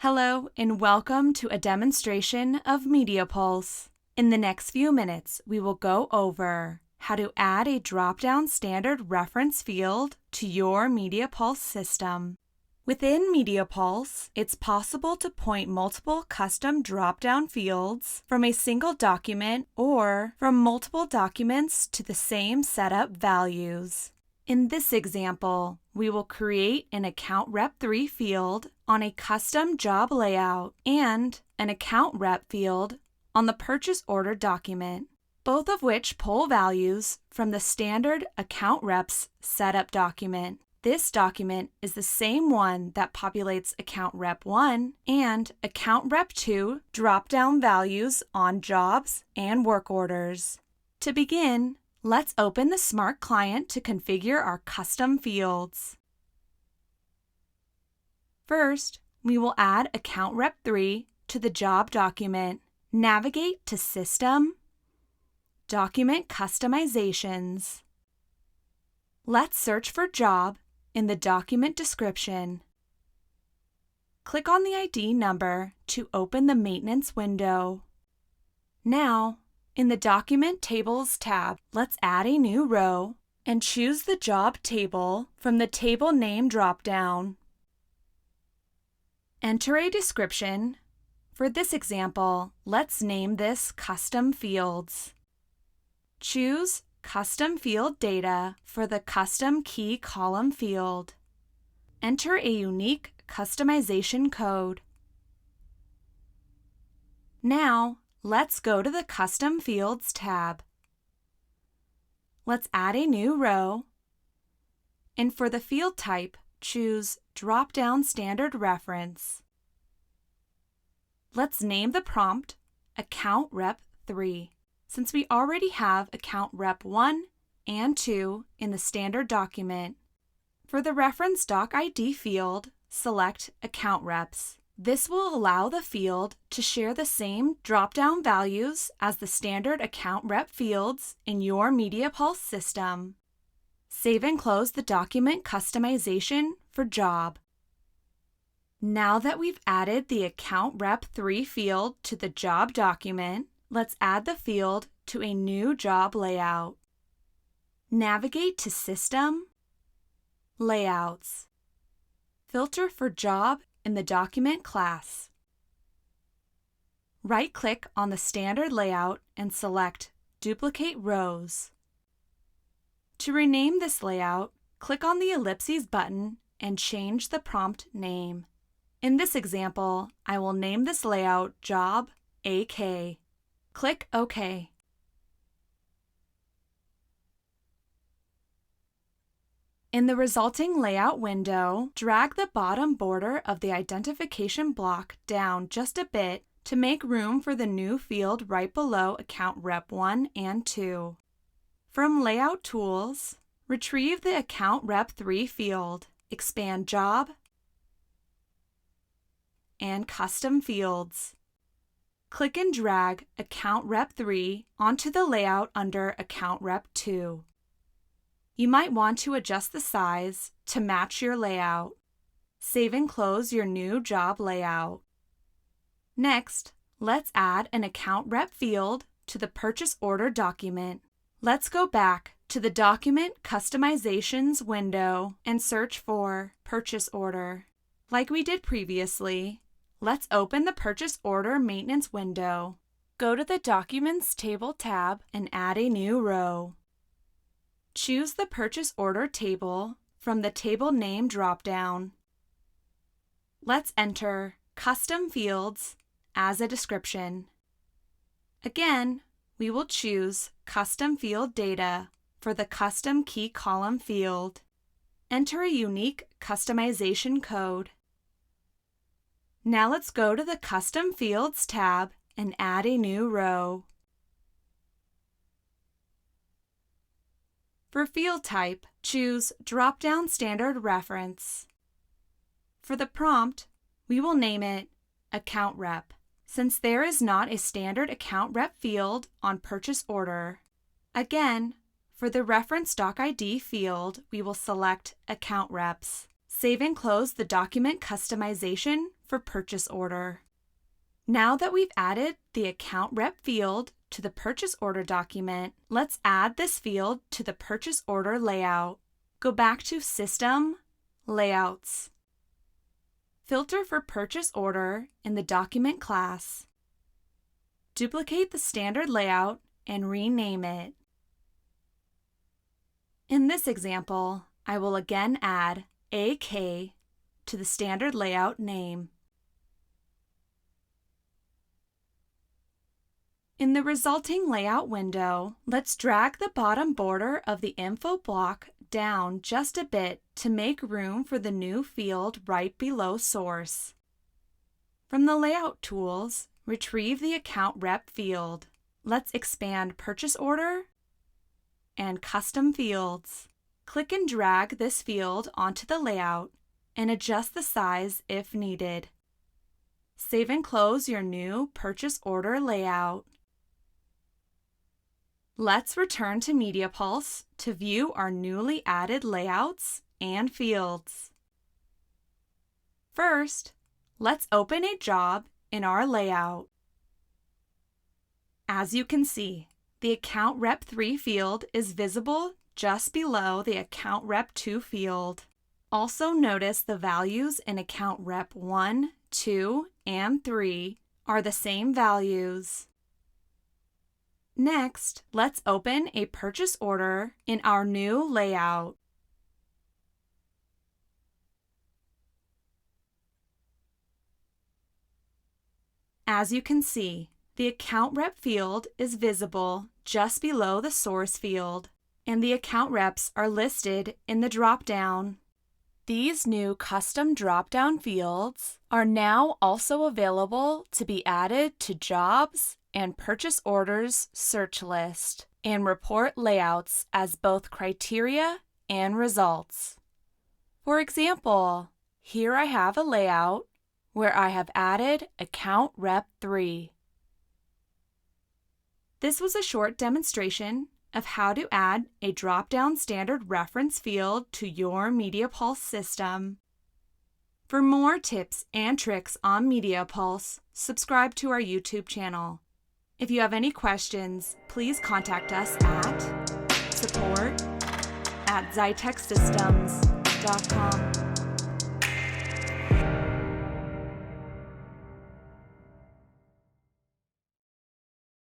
Hello and welcome to a demonstration of MediaPulse. In the next few minutes, we will go over how to add a drop-down standard reference field to your MediaPulse system. Within MediaPulse, it's possible to point multiple custom drop-down fields from a single document or from multiple documents to the same setup values. In this example, we will create an Account Rep 3 field on a custom job layout and an Account Rep field on the purchase order document, both of which pull values from the standard Account Reps setup document. This document is the same one that populates Account Rep 1 and Account Rep 2 drop-down values on jobs and work orders. To begin, let's open the Smart Client to configure our custom fields. First, we will add Account Rep 3 to the job document. Navigate to System, Document Customizations. Let's search for Job in the document description. Click on the ID number to open the maintenance window. Now, in the Document Tables tab, let's add a new row and choose the job table from the Table Name dropdown. Enter a description. For this example, let's name this Custom Fields. Choose Custom Field Data for the Custom Key Column field. Enter a unique customization code. Now, let's go to the Custom Fields tab. Let's add a new row, and for the field type, choose Dropdown Standard Reference. Let's name the prompt Account Rep 3, since we already have Account Rep 1 and 2 in the standard document. For the Reference Doc ID field, select Account Reps. This will allow the field to share the same drop-down values as the standard Account Rep fields in your MediaPulse system. Save and close the document customization for Job. Now that we've added the Account Rep 3 field to the Job document, let's add the field to a new job layout. Navigate to System, Layouts. Filter for Job in the document class. Right-click on the standard layout and select Duplicate Rows. To rename this layout, click on the ellipses button and change the prompt name. In this example, I will name this layout Job AK. Click OK. In the resulting layout window, drag the bottom border of the identification block down just a bit to make room for the new field right below Account Rep 1 and 2. From Layout Tools, retrieve the Account Rep 3 field, expand Job, and Custom Fields. Click and drag Account Rep 3 onto the layout under Account Rep 2. You might want to adjust the size to match your layout. Save and close your new job layout. Next, let's add an Account Rep field to the purchase order document. Let's go back to the Document Customizations window and search for Purchase Order. Like we did previously, let's open the Purchase Order Maintenance window. Go to the Documents Table tab and add a new row. Choose the Purchase Order table from the Table Name dropdown. Let's enter Custom Fields as a description. Again, we will choose Custom Field Data for the Custom Key Column field. Enter a unique customization code. Now let's go to the Custom Fields tab and add a new row. For field type, choose Dropdown Standard Reference. For the prompt, we will name it Account Rep, since there is not a standard Account Rep field on purchase order. Again, for the Reference Doc ID field, we will select Account Reps. Save and close the document customization for purchase order. Now that we've added the account rep field to the purchase order document, let's add this field to the purchase order layout. Go back to System, Layouts. Filter for purchase order in the document class. Duplicate the standard layout and rename it. In this example, I will again add AK to the standard layout name. In the resulting layout window, let's drag the bottom border of the info block down just a bit to make room for the new field right below source. From the Layout tools, retrieve the Account Rep field. Let's expand Purchase Order and Custom Fields. Click and drag this field onto the layout and adjust the size if needed. Save and close your new purchase order layout. Let's return to MediaPulse to view our newly added layouts and fields. First, let's open a job in our layout. As you can see, the Account Rep 3 field is visible just below the Account Rep 2 field. Also notice the values in Account Rep 1, 2, and 3 are the same values. Next, let's open a purchase order in our new layout. As you can see, the Account Rep field is visible just below the source field, and the account reps are listed in the dropdown. These new custom dropdown fields are now also available to be added to Jobs and Purchase Orders search list and report layouts as both criteria and results. For example, here I have a layout where I have added Account Rep 3. This was a short demonstration of how to add a Dropdown Standard Reference field to your MediaPulse system. For more tips and tricks on MediaPulse, subscribe to our YouTube channel. If you have any questions, please contact us at support@xytechsystems.com.